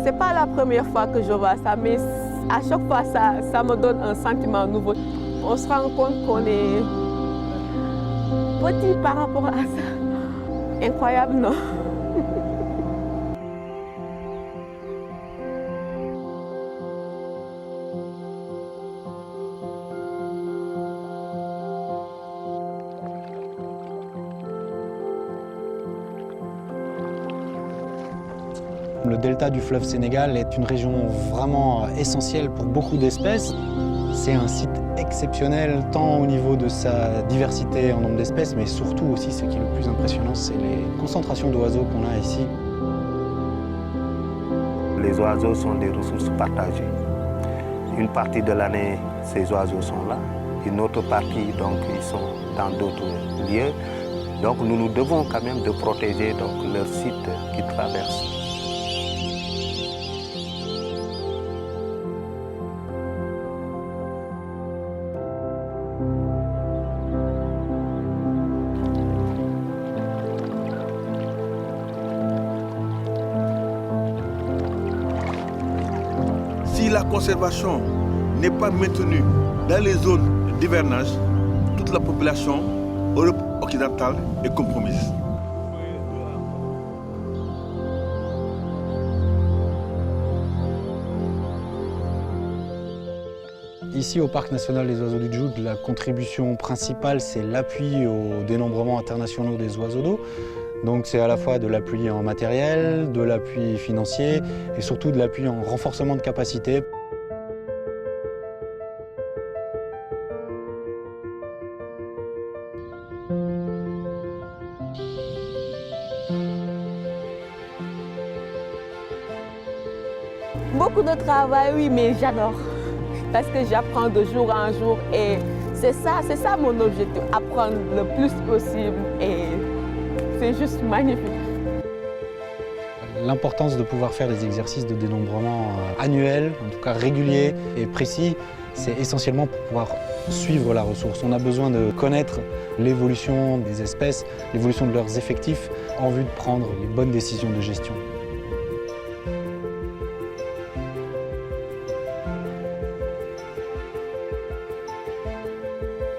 C'est pas la première fois que je vois ça, mais à chaque fois, ça me donne un sentiment nouveau. On se rend compte qu'on est petit par rapport à ça. Incroyable, non? Le delta du fleuve Sénégal est une région vraiment essentielle pour beaucoup d'espèces. C'est un site exceptionnel, tant au niveau de sa diversité en nombre d'espèces, mais surtout aussi, ce qui est le plus impressionnant, c'est les concentrations d'oiseaux qu'on a ici. Les oiseaux sont des ressources partagées. Une partie de l'année, ces oiseaux sont là. Une autre partie, donc, ils sont dans d'autres lieux. Donc nous nous devons quand même de protéger donc, leur site qu'ils traversent. Si la conservation n'est pas maintenue dans les zones d'hivernage, toute la population Europe occidentale est compromise. Ici, au Parc national des oiseaux du Djoud, la contribution principale, c'est l'appui aux dénombrements internationaux des oiseaux d'eau. Donc c'est à la fois de l'appui en matériel, de l'appui financier et surtout de l'appui en renforcement de capacité. Beaucoup de travail, oui, mais j'adore. Parce que j'apprends de jour en jour et c'est ça mon objectif, apprendre le plus possible et c'est juste magnifique. L'importance de pouvoir faire des exercices de dénombrement annuels, en tout cas réguliers et précis, c'est essentiellement pour pouvoir suivre la ressource. On a besoin de connaître l'évolution des espèces, l'évolution de leurs effectifs, en vue de prendre les bonnes décisions de gestion.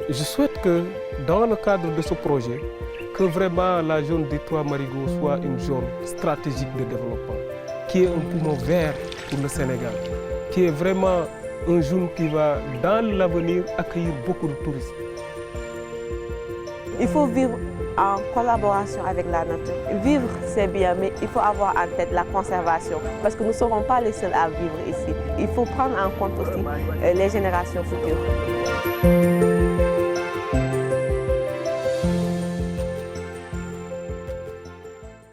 Je souhaite que, dans le cadre de ce projet, que vraiment la zone des Trois Marigots soit une zone stratégique de développement, qui est un poumon vert pour le Sénégal, qui est vraiment une zone qui va, dans l'avenir, accueillir beaucoup de touristes. Il faut vivre en collaboration avec la nature. Vivre, c'est bien, mais il faut avoir en tête la conservation, parce que nous ne serons pas les seuls à vivre ici. Il faut prendre en compte aussi les générations futures.